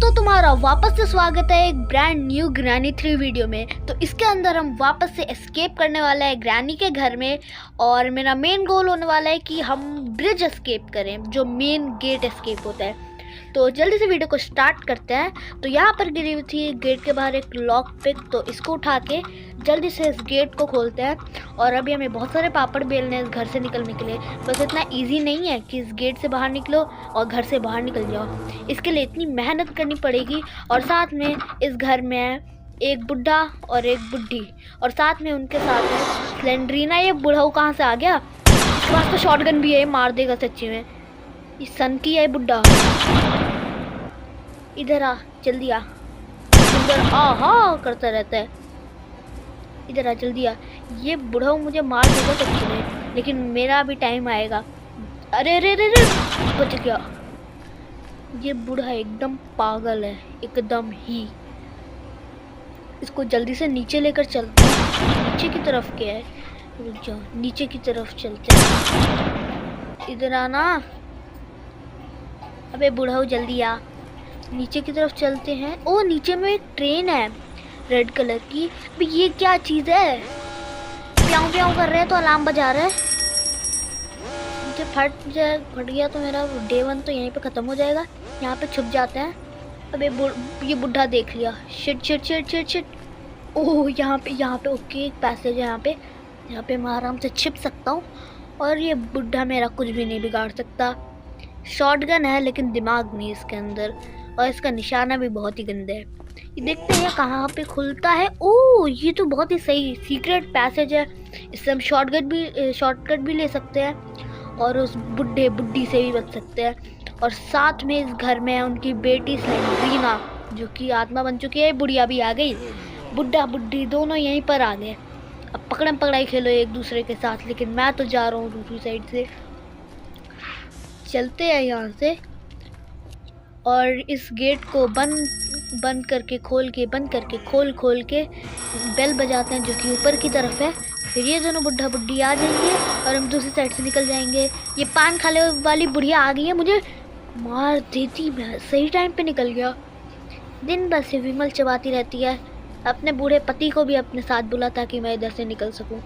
दोस्तों, तुम्हारा वापस से स्वागत है एक ब्रांड न्यू ग्रैनी 3 वीडियो में। तो इसके अंदर हम वापस से एस्केप करने वाला है ग्रैनी के घर में। और मेरा मेन गोल होने वाला है कि हम ब्रिज एस्केप करें, जो मेन गेट एस्केप होता है। तो जल्दी से वीडियो को स्टार्ट करते हैं। तो यहाँ पर गिरी हुई थी गेट के बाहर एक लॉक पिक, तो इसको उठा के जल्दी से इस गेट को खोलते हैं। और अभी हमें बहुत सारे पापड़ बेलने हैं इस घर से निकलने के लिए। बस इतना इजी नहीं है कि इस गेट से बाहर निकलो और घर से बाहर निकल जाओ, इसके लिए इतनी मेहनत करनी पड़ेगी। और साथ में इस घर में है एक बुढ़ा और एक बुढ़ी, और साथ में उनके साथ है स्लेंड्रीना। ये बुढ़ाऊ कहाँ से आ गया? इसके पास तो शॉटगन भी है, मार देगा सच्ची में। ये सन की है बुढ़ा, इधर आ, जल्दी आ। इधर आहा करता रहता है, इधर आ जल्दी आ। ये बुढ़ा मुझे मार देगा सच्ची में, लेकिन मेरा भी टाइम आएगा। अरे अरे अरे अरे, बच गया। ये बूढ़ा एकदम पागल है, एकदम ही। इसको जल्दी से नीचे लेकर चलते हैं। नीचे की तरफ क्या है? रुक जाओ, नीचे की तरफ चलते हैं। इधर आना। अबे बुढ़ाऊ जल्दी आ, नीचे की तरफ चलते हैं। ओ नीचे में एक ट्रेन है रेड कलर की। अबे ये क्या चीज़ है? प्याऊ प्याऊ कर रहे हैं तो अलार्म बजा रहे हैं। मुझे फट गया तो मेरा डे 1 तो यहीं पे ख़त्म हो जाएगा। यहाँ पे छुप जाते हैं। अबे ये बुढ़ा देख लिया। Shit shit shit shit shit. Oh यहाँ पे ओके, एक पैसेज है यहाँ पे मैं आराम से छिप सकता हूँ। और ये बुढ़ा मेरा कुछ भी नहीं बिगाड़ सकता। शॉटगन है लेकिन दिमाग नहीं इसके अंदर, और इसका निशाना भी बहुत ही गंदा है। ये देखते हैं कहाँ पे खुलता है। ओह ये तो बहुत ही सही सीक्रेट पैसेज है। इससे हम शॉर्टकट भी ले सकते हैं और उस बुढ़ी से भी बच सकते हैं। और साथ में इस घर में है उनकी बेटी स्लेंड्रीना, जो कि आत्मा बन चुकी है। बुढ़िया भी आ गई, बुढ़ा बुढ़ी दोनों यहीं पर आ गए। अब पकड़म पकड़ाई खेलो एक दूसरे के साथ, लेकिन मैं तो जा रहा हूँ दूसरी साइड से। चलते हैं यहाँ से और इस गेट को बंद करके खोल के बेल बजाते हैं, जो कि ऊपर की तरफ है। फिर ये दोनों बुढ़ा बुढ़ी आ जाएंगे और हम दूसरी साइड से निकल जाएंगे। ये पान खाने वाली बुढ़िया आ गई है, मुझे मार देती। मैं सही टाइम पे निकल गया। दिन भर से विमल चबाती रहती है। अपने बूढ़े पति को भी अपने साथ बुला ताकि मैं इधर से निकल सकूं,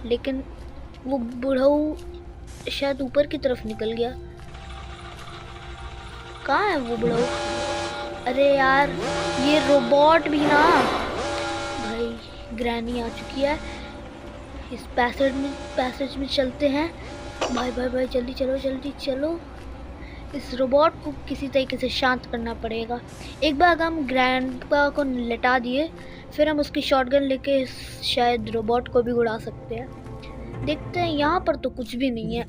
लेकिन वो बुढ़ऊ शायद ऊपर की तरफ निकल गया। कहाँ है वो बुढ़ऊ? अरे यार ये रोबोट भी ना। भाई ग्रैनी आ चुकी है। इस पैसेज में चलते हैं। भाई जल्दी चलो। इस रोबोट को किसी तरीके से शांत करना पड़ेगा। एक बार हम ग्रैंडपा को लेटा दिए, फिर हम उसकी शॉटगन लेके शायद रोबोट को भी उड़ा सकते हैं। देखते हैं। यहाँ पर तो कुछ भी नहीं है।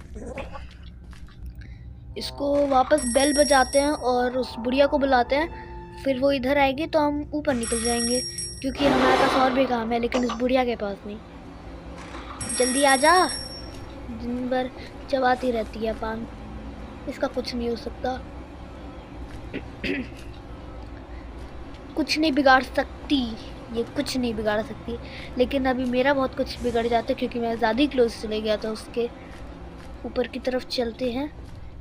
इसको वापस बेल बजाते हैं और उस बुढ़िया को बुलाते हैं। फिर वो इधर आएगी तो हम ऊपर निकल जाएंगे, क्योंकि हमारे पास और भी काम है, लेकिन इस बुढ़िया के पास नहीं। जल्दी आ जा। दिन भर चबाती रहती है पान, इसका कुछ नहीं हो सकता। कुछ नहीं बिगाड़ सकती, ये कुछ नहीं बिगाड़ सकती। लेकिन अभी मेरा बहुत कुछ बिगड़ जाता है, क्योंकि मैं ज़्यादा ही क्लोज चले गया था उसके। ऊपर की तरफ चलते हैं।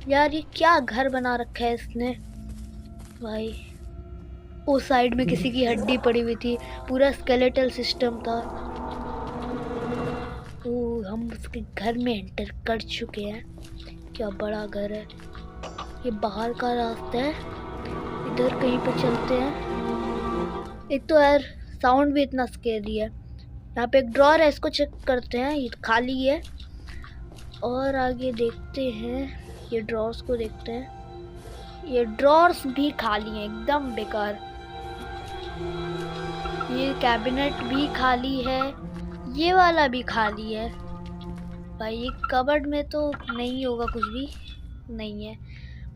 यार ये क्या घर बना रखा है इसने भाई। उस साइड में किसी की हड्डी पड़ी हुई थी, पूरा स्केलेटल सिस्टम था। ओह हम उसके घर में एंटर कर चुके हैं। क्या बड़ा घर है। ये बाहर का रास्ता है, इधर कहीं पर चलते हैं। एक तो यार साउंड भी इतना स्केरी है। यहाँ पे एक ड्रॉर है, इसको चेक करते हैं। ये खाली है। और आगे देखते हैं, ये ड्रॉर्स को देखते हैं। ये ड्रॉर्स भी खाली हैं, एकदम बेकार। ये कैबिनेट भी खाली है, ये वाला भी खाली है। भाई ये कबर्ड में तो नहीं होगा, कुछ भी नहीं है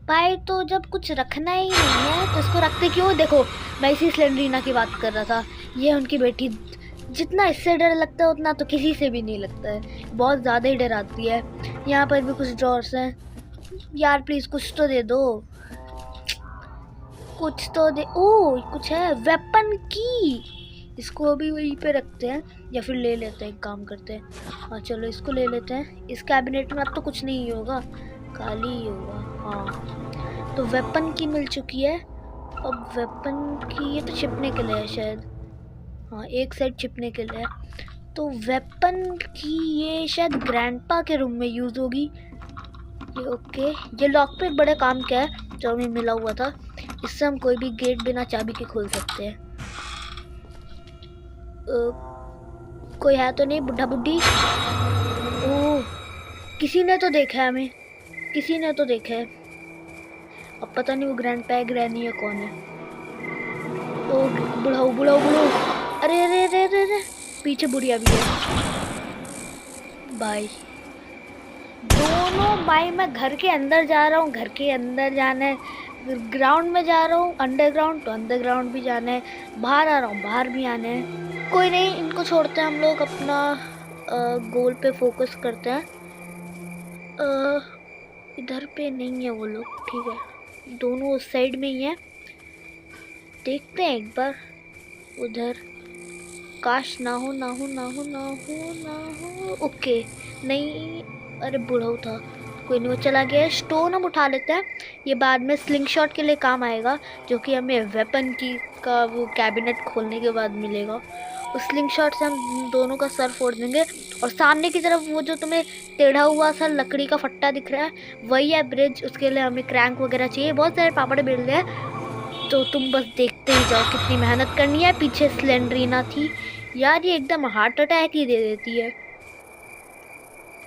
भाई। तो जब कुछ रखना ही नहीं है तो इसको रखते क्यों? देखो मैं इसी स्लेंड्रीना की बात कर रहा था। ये उनकी बेटी। जितना इससे डर लगता है उतना तो किसी से भी नहीं लगता है, बहुत ज़्यादा ही डर आती है। यहाँ पर भी कुछ ड्रॉर्स हैं। यार प्लीज़ कुछ तो दे दो, कुछ तो दे। ओह कुछ है, वेपन की। इसको अभी वहीं पे रखते हैं, या फिर ले लेते हैं। एक काम करते हैं, हाँ चलो इसको ले लेते हैं। इस कैबिनेट में अब तो कुछ नहीं होगा, खाली ही होगा। हाँ तो वेपन की मिल चुकी है। अब वेपन की ये तो छिपने के लिए है शायद। हाँ, एक साइड छिपने के लिए है। तो वेपन की ये शायद ग्रैंडपा के रूम में यूज होगी। ये ओके, ये लॉक पे बड़े काम का है जो हमें मिला हुआ था। इससे हम कोई भी गेट बिना चाबी के खोल सकते हैं। कोई है तो नहीं? बुढ़ा बुढ़ी? ओह, किसी ने तो देखा है हमें, किसी ने तो देखा है। अब पता नहीं वो ग्रैंडपा है, ग्रैनी है, कौन है। ओ बुढ़ाऊ बुढ़ाऊ बुढ़ाऊ, अरे अरे अरे अरे अरे, पीछे बुढ़िया भी है। भाई दोनों भाई, मैं घर के अंदर जा रहा हूँ, घर के अंदर जाना है। ग्राउंड में जा रहा हूँ अंडरग्राउंड, तो अंडरग्राउंड भी जाना है। बाहर आ रहा हूँ, बाहर भी आना है। कोई नहीं, इनको छोड़ते हैं हम लोग, अपना गोल पे फोकस करते हैं। इधर पे नहीं है वो लोग, ठीक है, दोनों उस साइड में ही है। देखते हैं एक बार उधर। काश ना हो ना हो ना हो ना हो ना हो। ओके, नहीं, अरे बुढ़ाऊ था, कोई नहीं, वो चला गया है। स्टोन हम उठा लेते हैं, ये बाद में स्लिंग शॉट के लिए काम आएगा, जो कि हमें वेपन की का वो कैबिनेट खोलने के बाद मिलेगा। उस स्लिंग शॉट से हम दोनों का सर फोड़ देंगे। और सामने की तरफ वो जो तुम्हें टेढ़ा हुआ सा लकड़ी का फट्टा दिख रहा है, वही है ब्रिज। उसके लिए हमें क्रैंक वगैरह चाहिए, बहुत सारे पापड़ बेल रहे हैं। तो तुम बस देखते ही जाओ कितनी मेहनत करनी है। पीछे स्लेंड्रीना थी यार, ये एकदम हार्ट अटैक ही दे देती है।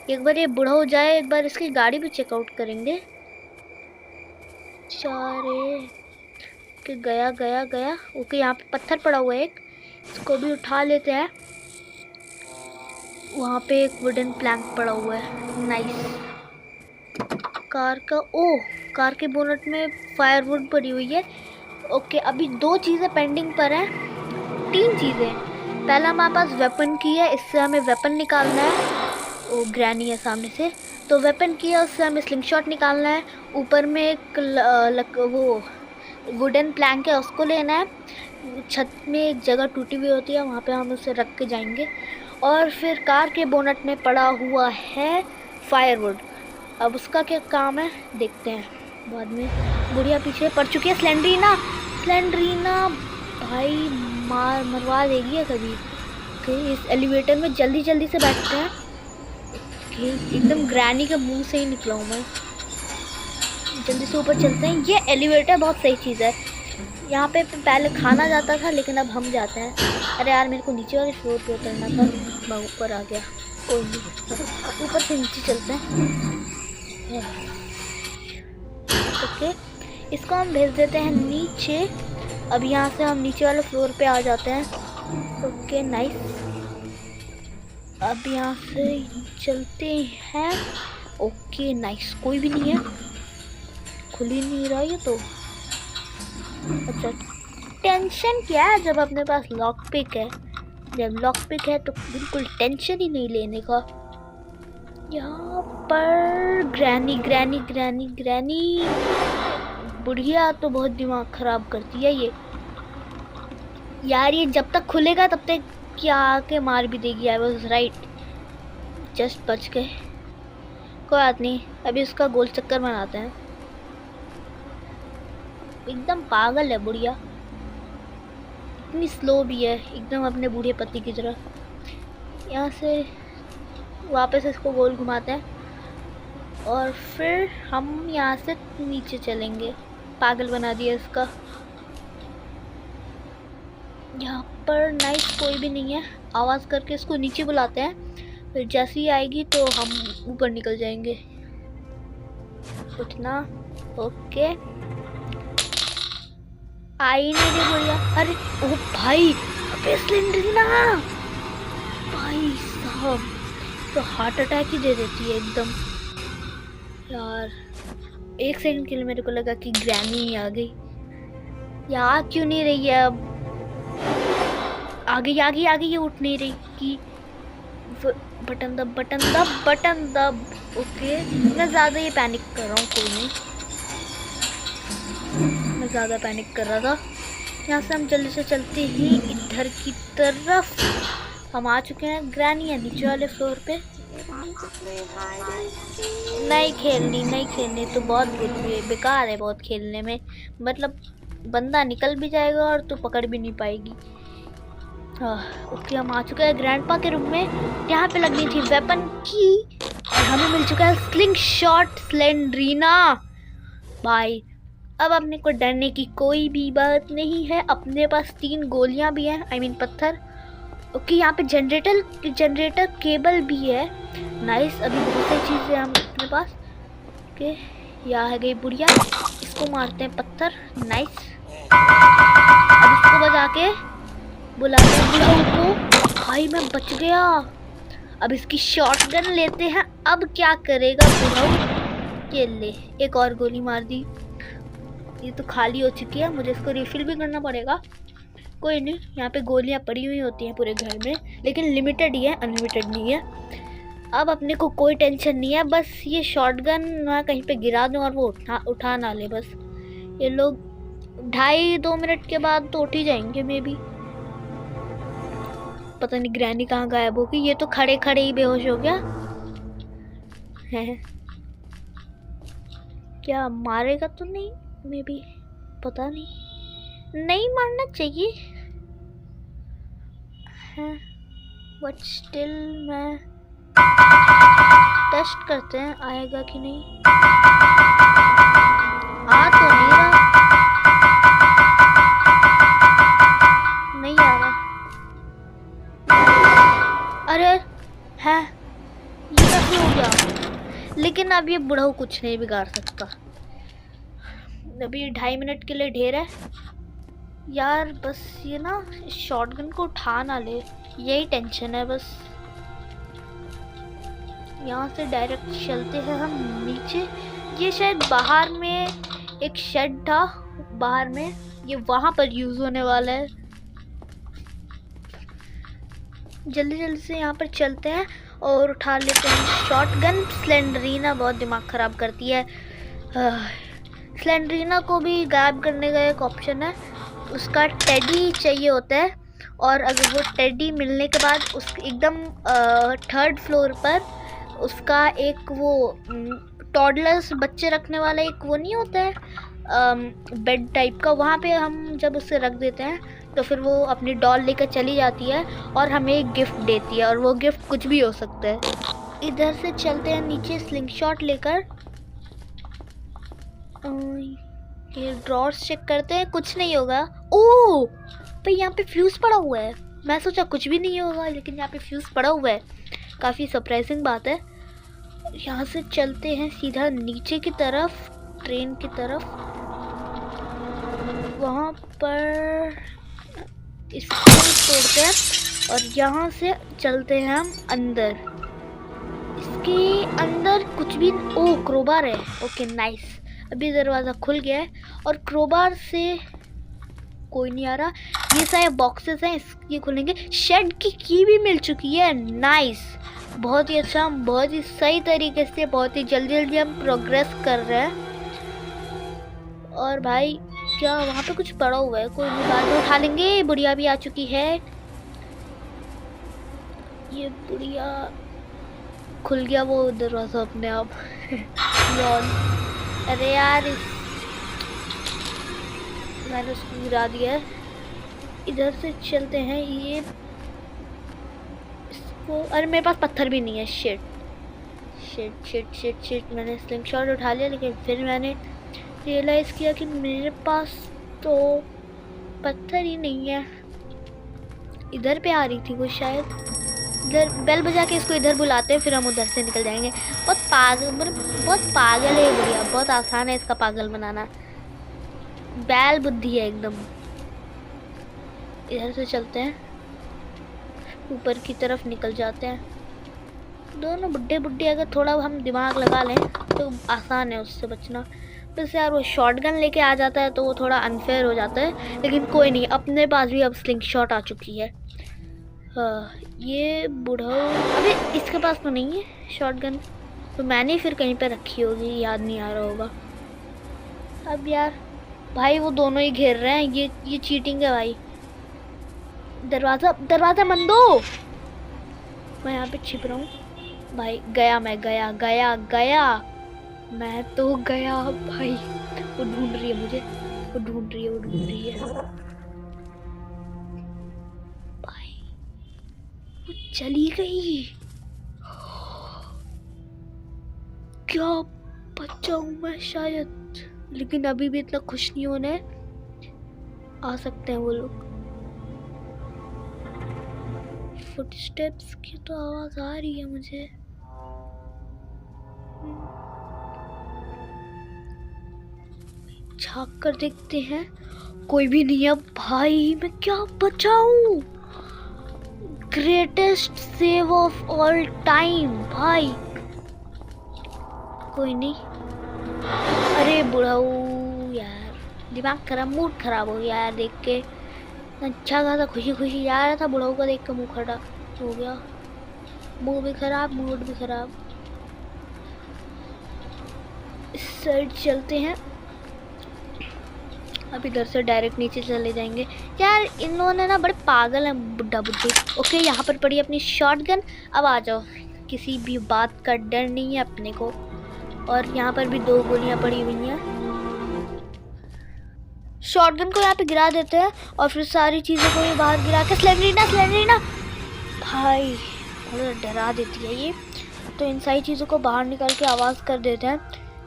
एक बार ये बूढ़ा हो जाए, एक बार इसकी गाड़ी भी चेकआउट करेंगे। चारे कि गया गया गया। ओके, यहाँ पे पत्थर पड़ा हुआ है एक, इसको भी उठा लेते हैं। वहाँ पे एक वुडन प्लैंक पड़ा हुआ है, नाइस। कार का, ओह, कार के बोनट में फायरवुड पड़ी हुई है। ओके, अभी 2 चीज़ें पेंडिंग पर हैं, 3 चीज़ें। पहला हमारे पास वेपन की है, इससे हमें वेपन निकालना है। वो ग्रैनी है सामने से, तो वेपन की है, उससे हमें स्लिंग शॉट निकालना है। ऊपर में एक वो वुडन प्लैंक है, उसको लेना है। छत में एक जगह टूटी हुई होती है, वहाँ पे हम उसे रख के जाएंगे। और फिर कार के बोनट में पड़ा हुआ है फायरवुड। अब उसका क्या काम है देखते हैं बाद में। बुढ़िया पीछे पड़ चुकी है। स्लेंड्रीना, स्लेंड्रीना भाई मरवा देगी है कभी। इस एलिवेटर में जल्दी जल्दी से बैठते हैं। एकदम ग्रैनी के मुंह से ही निकला हूँ मैं। जल्दी से ऊपर चलते हैं। ये एलिवेटर बहुत सही चीज़ है। यहाँ पे पहले खाना जाता था, लेकिन अब हम जाते हैं। अरे यार, मेरे को नीचे वाले फ्लोर पे उतरना था, मैं ऊपर आ गया। कोई नहीं, ऊपर से नीचे चलते हैं। ओके, इसको हम भेज देते हैं नीचे। अब यहाँ से हम नीचे वाले फ्लोर पे आ जाते हैं। Okay, nice. अब यहाँ से चलते हैं। ओके, नाइस, कोई भी नहीं है, खुल ही नहीं रहा ये तो। अच्छा, टेंशन क्या है जब अपने पास लॉक पिक है। जब लॉक पिक है तो बिल्कुल टेंशन ही नहीं लेने का। यहाँ पर ग्रैनी ग्रैनी ग्रैनी ग्रैनी, बुढ़िया तो बहुत दिमाग खराब करती है ये यार। ये जब तक खुलेगा तब तक क्या आके मार भी देगी। आई वॉज राइट, जस्ट बच गए। कोई बात नहीं, अभी उसका गोल चक्कर बनाते हैं। एकदम पागल है बुढ़िया, इतनी स्लो भी है, एकदम अपने बूढ़े पति की तरह। यहाँ से वापस इसको गोल घुमाते हैं और फिर हम यहाँ से नीचे चलेंगे। पागल बना दिया इसका। यहाँ पर नाइस, कोई भी नहीं है। आवाज़ करके इसको नीचे बुलाते हैं, फिर जैसे ही आएगी तो हम ऊपर निकल जाएंगे। उठना। ओके, आई नहीं रही बढ़िया। अरे ओ भाई, अबे स्लेंड्रीना भाई साहब, तो हार्ट अटैक ही दे देती है एकदम यार। 1 सेकंड के लिए मेरे को लगा कि ग्रैनी आ गई। यार क्यों नहीं रही है अब? आ गई आ गई आ गई, ये उठ नहीं रही कि बटन दब बटन दब बटन दब। ओके, मैं ज़्यादा ये पैनिक कर रहा हूँ, कोई नहीं, मैं ज़्यादा पैनिक कर रहा था। यहाँ से हम जल्दी से चलते ही इधर की तरफ हम आ चुके हैं। ग्रैनी है नीचे वाले फ्लोर पे। नहीं खेलनी, नहीं खेलनी तो बहुत बेकार है, बहुत खेलने में, मतलब बंदा निकल भी जाएगा और तू पकड़ भी नहीं पाएगी। ओके, हम आ चुके हैं ग्रैंडपा के रूम में। यहाँ पे लगनी थी वेपन की और हमें मिल चुका है स्लिंग शॉट स्लेंड्रीना। भाई अब अपने को डरने की कोई भी बात नहीं है, अपने पास 3 गोलियां भी हैं, आई मीन पत्थर। ओके, यहाँ पे जनरेटर केबल भी है। नाइस, अभी बहुत सारी चीज़ें हैं अपने पास। ओके, यहाँ है गई बुढ़िया, इसको मारते हैं पत्थर। नाइस, अब इसको बजा के बुलाते हैं बुढ़ऊ को। भाई मैं बच गया। अब इसकी शॉटगन लेते हैं। अब क्या करेगा बुढ़ऊ? ये ले, एक और गोली मार दी। ये तो खाली हो चुकी है, मुझे इसको रिफिल भी करना पड़ेगा। कोई नहीं, यहाँ पे गोलियाँ पड़ी हुई होती हैं पूरे घर में, लेकिन लिमिटेड ही है, अनलिमिटेड नहीं है। अब अपने को कोई टेंशन नहीं है, बस ये शॉटगन मैं कहीं पे गिरा दूँ और वो उठा ना ले बस। ये लोग 2.5 मिनट के बाद तो उठ ही जाएंगे मे बी। पता नहीं ग्रैनी कहाँ गायब होगी। ये तो खड़े खड़े ही बेहोश हो गया है। क्या मारेगा तो नहीं मे बी, पता नहीं मारना चाहिए है, बट स्टिल मैं टेस्ट करते हैं आएगा कि नहीं। आ तो नहीं रहा, नहीं आ रहा। अरे है, ये कैसे हो गया? लेकिन अब ये बुढ़ऊ कुछ नहीं बिगाड़ सकता। अभी 2.5 मिनट के लिए ढेर है यार। बस ये ना शॉटगन को उठा ना ले, यही टेंशन है बस। यहाँ से डायरेक्ट चलते हैं हम नीचे। ये शायद बाहर में एक शेड था, बाहर में ये वहाँ पर यूज़ होने वाला है। जल्दी जल्दी से यहाँ पर चलते हैं और उठा लेते हैं शॉटगन। स्लेंडरीना बहुत दिमाग ख़राब करती है। स्लेंडरीना को भी गायब करने का एक ऑप्शन है, उसका टेडी चाहिए होता है। और अगर वो टेडी मिलने के बाद उस एकदम 3rd फ्लोर पर उसका एक वो टॉडलर्स बच्चे रखने वाला एक वो नहीं होता है बेड टाइप का, वहाँ पे हम जब उसे रख देते हैं तो फिर वो अपनी डॉल लेकर चली जाती है और हमें एक गिफ्ट देती है, और वो गिफ्ट कुछ भी हो सकता है। इधर से चलते हैं नीचे स्लिंग शॉट लेकर। ये ड्रॉर्स चेक करते हैं, कुछ नहीं होगा। ओह भाई, यहाँ पे फ्यूज़ पड़ा हुआ है। मैं सोचा कुछ भी नहीं होगा, लेकिन यहाँ पे फ्यूज़ पड़ा हुआ है। काफ़ी सरप्राइजिंग बात है। यहाँ से चलते हैं सीधा नीचे की तरफ, ट्रेन की तरफ। वहाँ पर इसको तोड़ते हैं और यहाँ से चलते हैं हम अंदर। इसके अंदर कुछ भी, ओह क्रोबार है। ओके नाइस, अभी दरवाज़ा खुल गया है और क्रोबार से कोई नहीं आ रहा। ये सारे बॉक्सेस हैं, ये खुलेंगे। शेड की की भी मिल चुकी है। नाइस, बहुत ही अच्छा, बहुत ही सही तरीके से, बहुत ही जल्दी जल्दी हम प्रोग्रेस कर रहे हैं। और भाई क्या वहाँ पे कुछ पड़ा हुआ है? कोई नहीं, बाद में उठा लेंगे। बुढ़िया भी आ चुकी है। ये बुढ़िया, खुल गया वो दरवाज़ा अपने आप। अरे यार, मैंने उसको गिरा दिया है। इधर से चलते हैं। ये इसको, अरे मेरे पास पत्थर भी नहीं है। Shit shit shit shit shit, मैंने स्लिंग शॉट उठा लिया, लेकिन फिर मैंने रियलाइज़ किया कि मेरे पास तो पत्थर ही नहीं है। इधर पे आ रही थी वो शायद। इधर बेल बजा के इसको इधर बुलाते हैं, फिर हम उधर से निकल जाएंगे। बहुत पागल है बुढ़िया, बहुत आसान है इसका पागल बनाना। बैल बुद्धि है एकदम। इधर से चलते हैं, ऊपर की तरफ निकल जाते हैं। दोनों बुड्ढे बुड्ढे अगर थोड़ा हम दिमाग लगा लें तो आसान है उससे बचना। बस यार वो शॉटगन लेके आ जाता है तो वो थोड़ा अनफेयर हो जाता है, लेकिन कोई नहीं, अपने पास भी अब स्लिंग शॉट आ चुकी है। हाँ, ये बूढ़ा, अबे इसके पास तो नहीं है शॉटगन, तो मैंने फिर कहीं पे रखी होगी, याद नहीं आ रहा होगा। अब यार भाई वो दोनों ही घेर रहे हैं, ये चीटिंग है भाई। दरवाज़ा बंद दो, मैं यहाँ पे छिप रहा हूँ भाई। गया मैं, गया मैं तो गया भाई। वो ढूंढ रही है मुझे। वो ढूंढ रही है भाई, वो चली गई। क्या बच्चा हूँ मैं शायद, लेकिन अभी भी इतना खुश नहीं होना है। आ सकते हैं वो लोग। फुटस्टेप्स की तो आवाज आ रही है मुझे। झांक कर देखते हैं, कोई भी नहीं है। भाई मैं क्या बचाऊं, greatest save of all time भाई। कोई नहीं। अरे बुढ़ाऊ यार, दिमाग खराब, मूड खराब हो गया यार देख के। अच्छा खासा खुशी खुशी जा रहा था, बुढ़ाऊ का देख के मुंह खड़ा हो गया। मुंह भी खराब, मूड भी खराब। इस साइड चलते हैं। अब इधर से डायरेक्ट नीचे चले जाएंगे। यार इन लोगों ने ना बड़े पागल हैं, बुड्ढा बुड्ढी। ओके, यहाँ पर पड़ी अपनी शॉटगन। अब आ जाओ, किसी भी बात का डर नहीं है अपने को। और यहाँ पर भी 2 गोलियां पड़ी हुई हैं। शॉटगन को यहाँ पे गिरा देते हैं और फिर सारी चीज़ों को ये बाहर गिरा के स्लेंडरीना भाई थोड़ा डरा देती है ये। तो इन सारी चीज़ों को बाहर निकाल के आवाज़ कर देते हैं।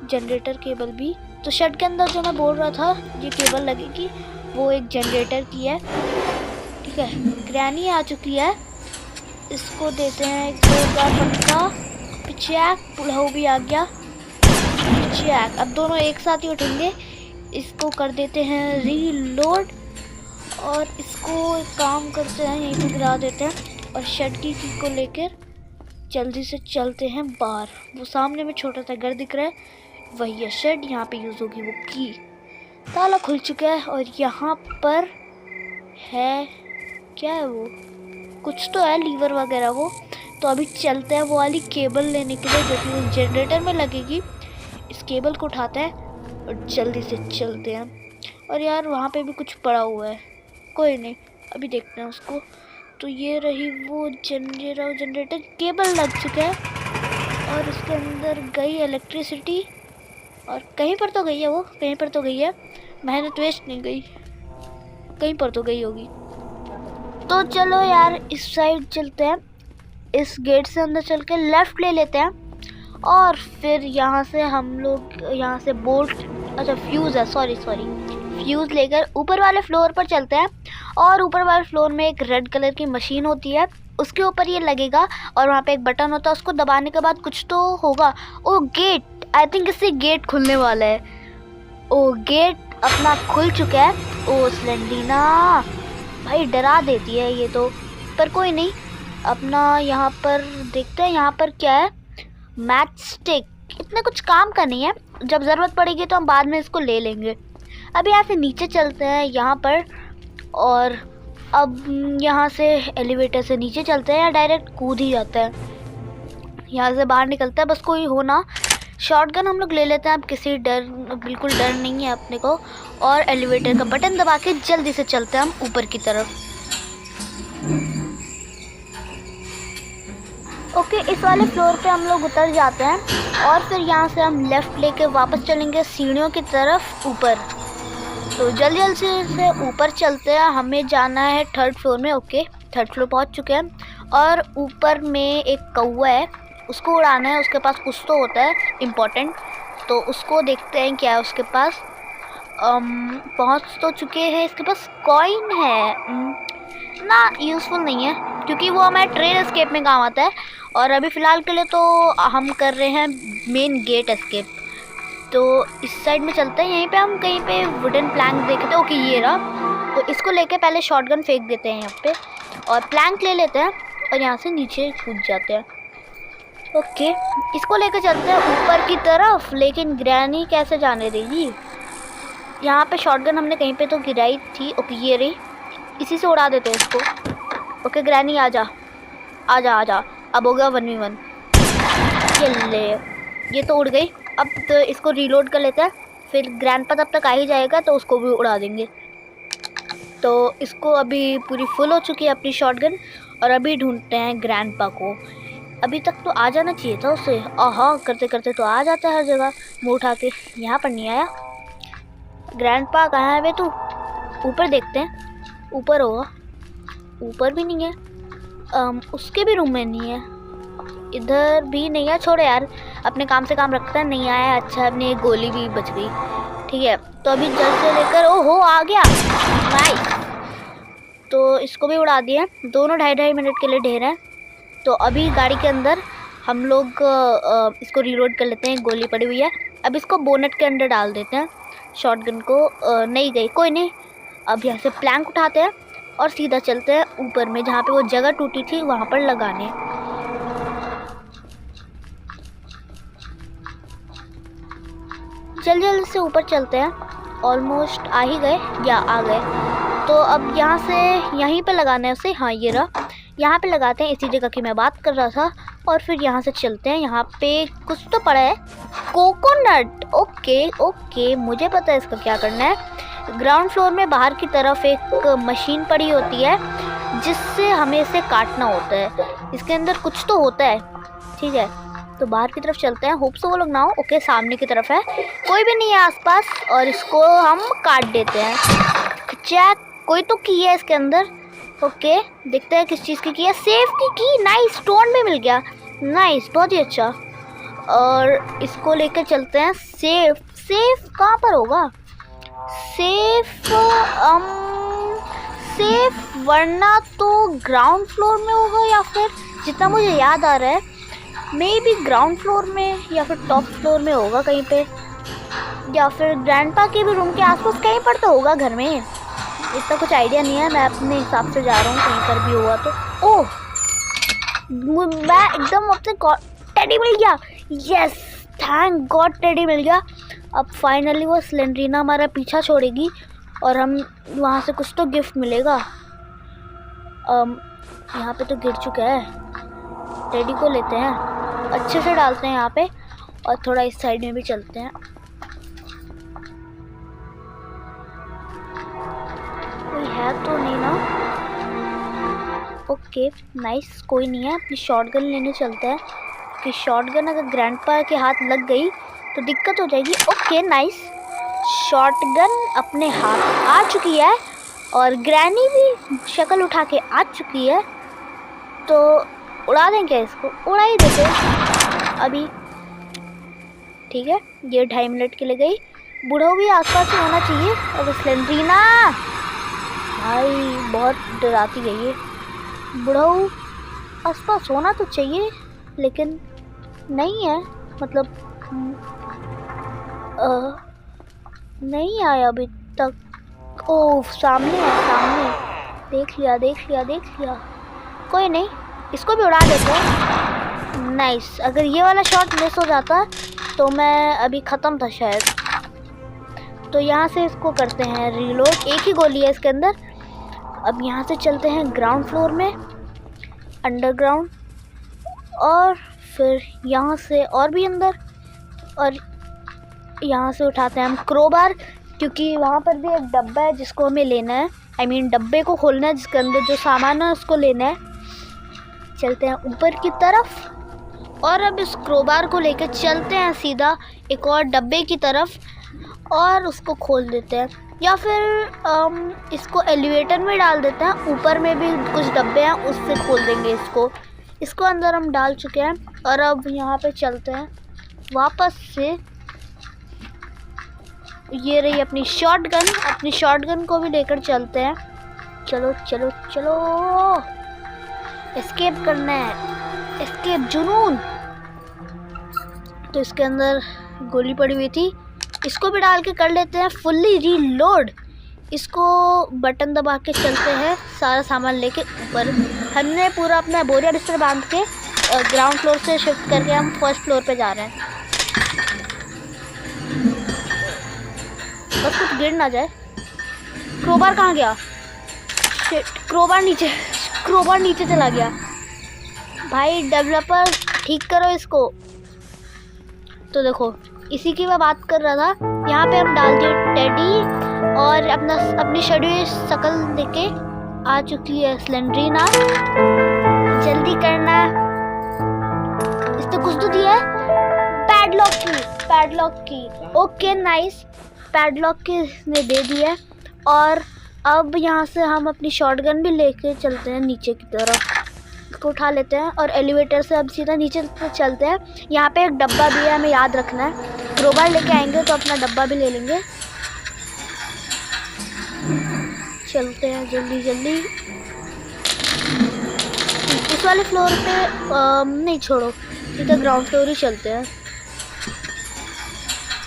जनरेटर केबल भी, तो शर्ट के अंदर जो मैं बोल रहा था ये केबल लगेगी, वो एक जनरेटर की है। ठीक है, ग्रैनी आ चुकी है, इसको देते हैं एक जोरदार फटका। पिचैक, बुढ़ाऊ भी आ गया। पिचैक, अब दोनों एक साथ ही उठेंगे। इसको कर देते हैं रीलोड और इसको एक काम करते हैं, यहीं पे गिरा देते हैं और शर्ट की को लेकर जल्दी से चलते हैं बाहर। वो सामने में छोटा सा घर दिख रहा है, वही है शेड, यहाँ पे यूज़ होगी वो की। ताला खुल चुका है और यहाँ पर है, क्या है वो, कुछ तो है लीवर वगैरह वो। तो अभी चलते हैं वो वाली केबल लेने के लिए जो कि उस जनरेटर में लगेगी। इस केबल को उठाते हैं और जल्दी से चलते हैं। और यार वहाँ पे भी कुछ पड़ा हुआ है, कोई नहीं अभी देखते हैं उसको। तो ये रही वो जनरेटर केबल लग चुका है और उसके अंदर गई इलेक्ट्रिसिटी। और कहीं पर तो गई है वो, कहीं पर तो गई है, मेहनत वेस्ट नहीं गई, कहीं पर तो गई होगी। तो चलो यार इस साइड चलते हैं, इस गेट से अंदर चल के लेफ़्ट ले लेते हैं और फिर यहाँ से हम लोग यहाँ से बोल्ट, अच्छा फ्यूज़ है, सॉरी फ्यूज़ लेकर ऊपर वाले फ्लोर पर चलते हैं। और ऊपर वाले फ्लोर में एक रेड कलर की मशीन होती है, उसके ऊपर ये लगेगा और वहाँ पे एक बटन होता है, उसको दबाने के बाद कुछ तो होगा। ओ गेट, आई थिंक इससे गेट खुलने वाला है। ओ गेट अपना खुल चुका है। ओ स्लेंडीना भाई डरा देती है ये तो, पर कोई नहीं। अपना यहाँ पर देखते हैं, यहाँ पर क्या है, मैच स्टिक। इतना कुछ काम का नहीं है, जब ज़रूरत पड़ेगी तो हम बाद में इसको ले लेंगे। अभी यहाँ से नीचे चलते हैं यहाँ पर, और अब यहाँ से एलिवेटर से नीचे चलते हैं या डायरेक्ट कूद ही जाता है, यहाँ से बाहर निकलता है, बस कोई हो ना। शॉटगन हम लोग ले लेते हैं, अब बिल्कुल डर नहीं है अपने को। और एलिवेटर का बटन दबा के जल्दी से चलते हैं हम ऊपर की तरफ। ओके, इस वाले फ्लोर पे हम लोग उतर जाते हैं और फिर यहाँ से हम लेफ़्ट लेके वापस चलेंगे सीढ़ियों की तरफ ऊपर। तो जल्दी से ऊपर चलते हैं, हमें जाना है 3rd फ्लोर में। ओके, 3rd फ्लोर पहुँच चुके हैं और ऊपर में एक कौवा है, उसको उड़ाना है। उसके पास कुछ तो होता है इम्पोर्टेंट, तो उसको देखते हैं क्या है उसके पास। पहुँच तो चुके हैं, इसके पास कॉइन है ना, यूज़फुल नहीं है क्योंकि वो हमारे ट्रेन एस्केप में काम आता है। और अभी फ़िलहाल के लिए तो हम कर रहे हैं मेन गेट एस्केप। तो इस साइड में चलते हैं, यहीं पे हम कहीं पे वुडन प्लैंक देखते हैं। ओके ये रहा, तो इसको लेके पहले शॉटगन फेंक देते हैं यहाँ पे और प्लैंक ले लेते हैं और यहाँ से नीचे कूद जाते हैं। ओके, इसको लेके चलते हैं ऊपर की तरफ, लेकिन ग्रैनी कैसे जाने देगी। यहाँ पे शॉटगन हमने कहीं पे तो गिराई थी। ओके ये रही, इसी से उड़ा देते हैं इसको। ओके ग्रैनी आजा, अब हो गया 1v1। ये ले, ये तो उड़ गई। अब तो इसको रीलोड कर लेते हैं, फिर ग्रैंडपा तब तक आ ही जाएगा तो उसको भी उड़ा देंगे। तो इसको अभी पूरी फुल हो चुकी है अपनी शॉटगन और अभी ढूंढते हैं ग्रैंडपा को। अभी तक तो आ जाना चाहिए था उसे, आहा करते करते तो आ जाता है हर जगह मुँह उठा के। यहाँ पर नहीं आया, ग्रैंडपा कहाँ है बे तू? ऊपर देखते हैं, ऊपर होगा। ऊपर भी नहीं है, उसके भी रूम में नहीं है, इधर भी नहीं है। छोड़ यार, अपने काम से काम रखता है। नहीं आया, अच्छा अपनी एक गोली भी बच गई। ठीक है, तो अभी जल्द से लेकर, ओहो आ गया, नाइस। तो इसको भी उड़ा दिया। दोनों 2.5 मिनट के लिए ढेर है। तो अभी गाड़ी के अंदर हम लोग इसको रीलोड कर लेते हैं। गोली पड़ी हुई है, अब इसको बोनेट के अंदर डाल देते हैं। शॉटगन को नहीं गई, कोई नहीं। अब यहाँ से प्लैंक उठाते हैं और सीधा चलते हैं ऊपर में, जहाँ पे वो जगह टूटी थी वहाँ पर लगाने। जल्दी से ऊपर चलते हैं। ऑलमोस्ट आ ही गए, या आ गए। तो अब यहाँ से यहीं पे लगाना है उसे। हाँ ये रहा, यहाँ पे लगाते हैं, इसी जगह की मैं बात कर रहा था। और फिर यहाँ से चलते हैं। यहाँ पे कुछ तो पड़ा है, कोकोनट। ओके ओके, मुझे पता है इसका क्या करना है। ग्राउंड फ्लोर में बाहर की तरफ एक मशीन पड़ी होती है, जिससे हमें इसे काटना होता है। इसके अंदर कुछ तो होता है। ठीक है, तो बाहर की तरफ चलते हैं। होप सो वो लोग ना हो। ओके, सामने की तरफ है, कोई भी नहीं है आसपास, और इसको हम काट देते हैं। चेक, कोई तो की है इसके अंदर। ओके, देखते हैं किस चीज़ की है। सेफ की, नाइस, स्टोन भी मिल गया, नाइस, बहुत ही अच्छा। और इसको लेकर चलते हैं। सेफ कहाँ पर होगा? सेफ सेफ वरना तो ग्राउंड फ्लोर में होगा, या फिर जितना मुझे याद आ रहा है मे बी ग्राउंड फ्लोर में या फिर टॉप फ्लोर में होगा कहीं पे, या फिर ग्रैंडपा के भी रूम के आसपास कहीं पर तो होगा घर में। इतना कुछ आइडिया नहीं है, मैं अपने हिसाब से जा रहा हूँ, कहीं पर भी हुआ तो। ओह, मैं एकदम अपने टेडी मिल गया। यस, थैंक गॉड टेडी मिल गया। अब फाइनली वो स्लेंड्रीना हमारा पीछा छोड़ेगी और हम वहाँ से कुछ तो गिफ्ट मिलेगा। यहाँ पे तो गिर चुका है, टेडी को लेते हैं, अच्छे से डालते हैं यहाँ पे, और थोड़ा इस साइड में भी चलते हैं। कोई है तो नहीं ना? ओके नाइस, कोई नहीं है। अपनी शॉटगन लेने चलते हैं, कि शॉटगन अगर ग्रैंडपा के हाथ लग गई तो दिक्कत हो जाएगी। ओके नाइस, शॉटगन अपने हाथ आ चुकी है, और ग्रैनी भी शक्ल उठा के आ चुकी है। तो उड़ा दें क्या इसको? उड़ा ही देते अभी। ठीक है, ये 2.5 मिनट के लिए गई। बूढ़ा भी आसपास ही होना चाहिए। अब स्लेंड्रीना भाई बहुत डराती गई है। बूढ़ा आसपास होना तो चाहिए, लेकिन नहीं है, मतलब नहीं आया अभी तक। ओह, सामने है, सामने, देख लिया। कोई नहीं, इसको भी उड़ा देते हैं। नाइस, अगर ये वाला शॉट मिस हो जाता तो मैं अभी ख़त्म था शायद। तो यहाँ से इसको करते हैं रीलोड, एक ही गोली है इसके अंदर। अब यहाँ से चलते हैं ग्राउंड फ्लोर में, अंडरग्राउंड, और फिर यहाँ से और भी अंदर, और यहाँ से उठाते हैं हम क्रोबार, क्योंकि वहाँ पर भी एक डब्बा है जिसको हमें लेना है। I mean, डब्बे को खोलना है, जिसके अंदर जो सामान है उसको लेना है। चलते हैं ऊपर की तरफ, और अब इस क्रोबार को लेकर चलते हैं सीधा एक और डब्बे की तरफ, और उसको खोल देते हैं, या फिर इसको एलिवेटर में डाल देते हैं। ऊपर में भी कुछ डब्बे हैं, उससे खोल देंगे इसको अंदर हम डाल चुके हैं। और अब यहाँ पे चलते हैं वापस से। ये रही अपनी शॉटगन को भी लेकर चलते हैं। चलो, एस्केप करना है, एस्केप जुनून। तो इसके अंदर गोली पड़ी हुई थी, इसको भी डाल के कर लेते हैं फुल्ली रीलोड। इसको बटन दबा के चलते हैं, सारा सामान लेके ऊपर। हमने पूरा अपना बोरिया बिस्तर बांध के ग्राउंड फ्लोर से शिफ्ट करके हम फर्स्ट फ्लोर पे जा रहे हैं। बस कुछ गिर ना जाए। क्रोबार कहाँ गया? शिट, क्रोबार नीचे चला गया। भाई डेवलपर, ठीक करो इसको। तो देखो, इसी की मैं बात कर रहा था। यहाँ पे हम डाल दिए टेडी, और अपनी शरीर शक्ल देके आ चुकी है स्लेंड्रीना। जल्दी करना, इसने कुछ तो दिया है, पैडलॉक की। ओके नाइस, पैडलॉक के ने दे दिया है। और अब यहाँ से हम अपनी शॉटगन भी लेके चलते हैं नीचे की तरफ। इसको उठा लेते हैं और एलिवेटर से अब सीधा नीचे चलते हैं। यहाँ पे एक डब्बा भी है, हमें याद रखना है। क्रोबार लेके आएंगे तो अपना डब्बा भी ले लेंगे। चलते हैं जल्दी जल्दी। इस वाले फ्लोर पे नहीं छोड़ो, सीधा ग्राउंड फ्लोर ही चलते हैं।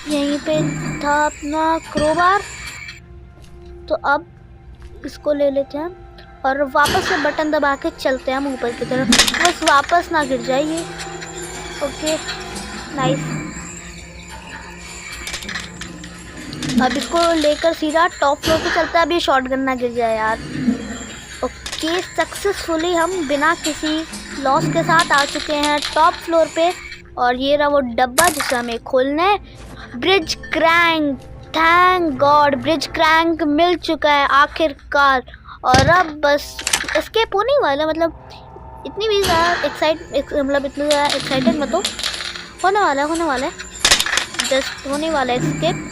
यहीं पे था अपना क्रोबार, तो अब इसको ले लेते हैं और वापस से बटन दबा के चलते हैं हम ऊपर की तरफ। बस वापस ना गिर जाए ये। Okay nice. अब इसको लेकर सीधा टॉप फ्लोर पे चलते हैं। अब ये शॉटगन ना गिर जाए यार। ओके सक्सेसफुली हम बिना किसी लॉस के साथ आ चुके हैं टॉप फ्लोर पे। और ये रहा वो डब्बा जिसे हमें खोलना है। Bridge crank, thank God bridge crank मिल चुका है आखिरकार। और अब बस एस्केप होने वाला, मतलब इतनी भी ज़्यादा एक्साइटेड मत हो, होने वाला है जस्ट होने वाला है एस्केप।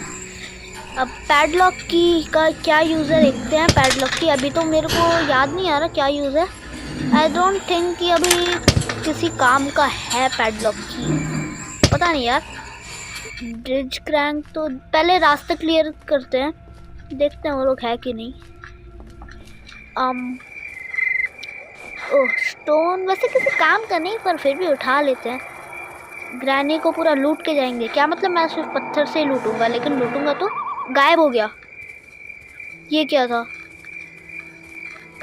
अब पैडलॉक की का क्या यूज़ है देखते हैं। पैडलॉक की अभी तो मेरे को याद नहीं आ रहा क्या यूज़ है। आई डोंट थिंक कि अभी किसी काम का है पैडलॉक की, पता नहीं यार। ब्रिज क्रैंक तो पहले रास्ता क्लियर करते हैं, देखते हैं वो लोग है कि नहीं। ओह स्टोन वैसे किसी काम का नहीं, पर फिर भी उठा लेते हैं। ग्रैनी को पूरा लूट के जाएंगे। क्या मतलब मैं सिर्फ पत्थर से ही लूटूंगा, लेकिन लूटूंगा तो गायब हो गया। ये क्या था?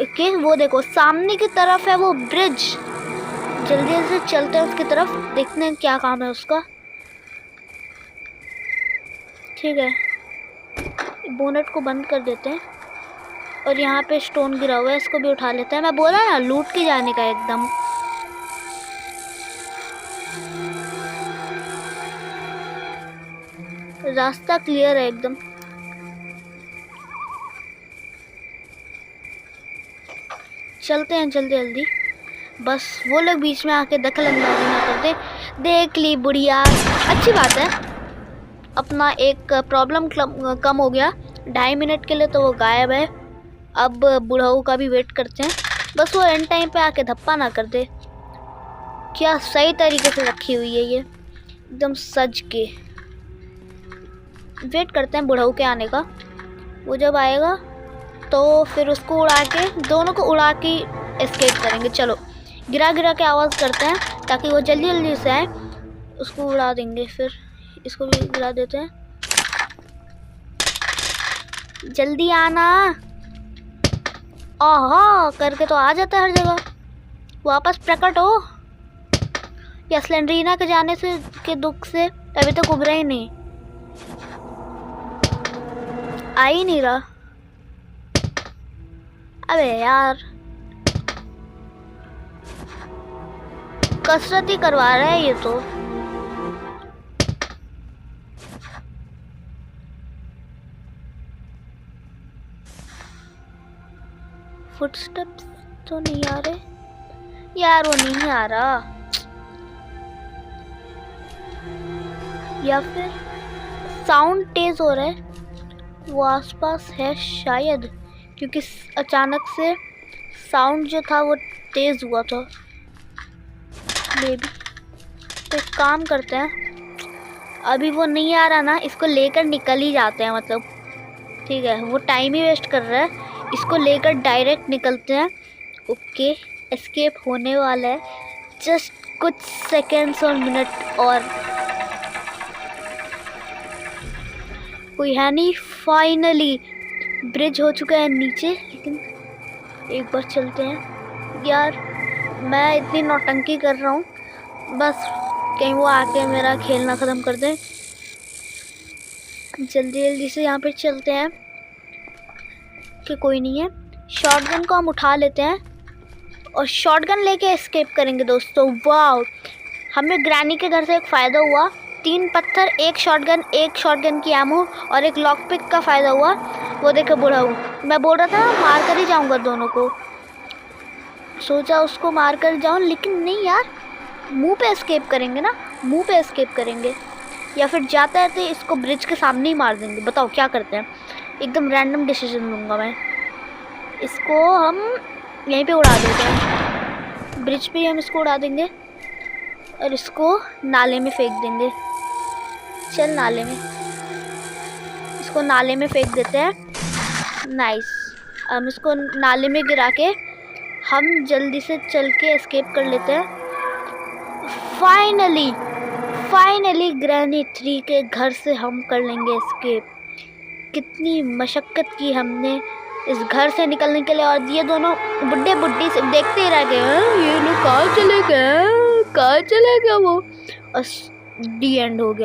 ओके वो देखो सामने की तरफ है वो ब्रिज। जल्दी से चलते हैं उसकी तरफ, देखते हैं क्या काम है उसका। ठीक है बोनट को बंद कर देते हैं। और यहाँ पे स्टोन गिरा हुआ है, इसको भी उठा लेते हैं। मैं बोला ना लूट के जाने का एकदम। रास्ता क्लियर है एकदम। चलते हैं जल्दी जल्दी, बस वो लोग बीच में आके दखल अंदाजी ना करते। देख ली बुढ़िया, अच्छी बात है। अपना एक प्रॉब्लम कम हो गया। 2.5 मिनट के लिए तो वो गायब है। अब बुढ़ाऊ का भी वेट करते हैं, बस वो एंड टाइम पे आके धप्पा ना कर दे। क्या सही तरीके से रखी हुई है ये, एकदम सज के। वेट करते हैं बुढ़ाऊ के आने का। वो जब आएगा तो फिर उसको उड़ा के, दोनों को उड़ा के एस्केप करेंगे। चलो गिरा गिरा के आवाज़ करते हैं ताकि वो जल्दी जल्दी से आए। उसको उड़ा देंगे, फिर इसको भी गिरा देते हैं। जल्दी आना। ओहो करके तो आ जाता है हर जगह। वापस प्रकट हो। या स्लेंडरीना के जाने से के दुख से अभी तक उभरा ही नहीं, आ ही नहीं रहा। अबे यार कसरत ही करवा रहा है ये तो। फुटस्टेप्स तो नहीं आ रहे यार, वो नहीं आ रहा। या फिर साउंड तेज हो रहा है, वो आसपास है शायद, क्योंकि अचानक से साउंड जो था वो तेज हुआ था। बेबी तो एक काम करते हैं, अभी वो नहीं आ रहा ना, इसको लेकर निकल ही जाते हैं। मतलब ठीक है वो टाइम ही वेस्ट कर रहा है, इसको लेकर डायरेक्ट निकलते हैं। ओके एस्केप होने वाला है, जस्ट कुछ सेकेंड्स और मिनट और। कोई है नहीं, फाइनली ब्रिज हो चुका है नीचे। लेकिन एक बार चलते हैं यार, मैं इतनी नौटंकी कर रहा हूँ, बस कहीं वो आके मेरा खेलना ख़त्म कर दे। जल्दी जल्दी से यहाँ पे चलते हैं कि कोई नहीं है। शॉटगन को हम उठा लेते हैं और शॉटगन लेके एस्केप करेंगे दोस्तों। वाह हमें ग्रैनी के घर से एक फ़ायदा हुआ, 3 पत्थर, एक शॉटगन की एमो और एक लॉक पिक का फ़ायदा हुआ। वो देखो बुढ़ाऊ, मैं बोल रहा था मार कर ही जाऊंगा दोनों को, सोचा उसको मार कर जाऊं, लेकिन नहीं यार, मुंह पे एस्केप करेंगे ना, मुंह पे एस्केप करेंगे। या फिर जाते रहते इसको ब्रिज के सामने ही मार देंगे। बताओ क्या करते हैं। एकदम रैंडम डिसीजन लूँगा मैं। इसको हम यहीं पे उड़ा देते हैं, ब्रिज पे ही हम इसको उड़ा देंगे और इसको नाले में फेंक देंगे। चल नाले में, इसको नाले में फेंक देते हैं। नाइस। हम इसको नाले में गिरा के हम जल्दी से चल के एस्केप कर लेते हैं। फाइनली ग्रैनी 3 के घर से हम कर लेंगे एस्केप। कितनी मशक्क़त की हमने इस घर से निकलने के लिए, और ये दोनों बुड्ढे बुड्ढी से देखते ही रह गए, ये लोग कहाँ चले गए वो, और डी एंड हो गया।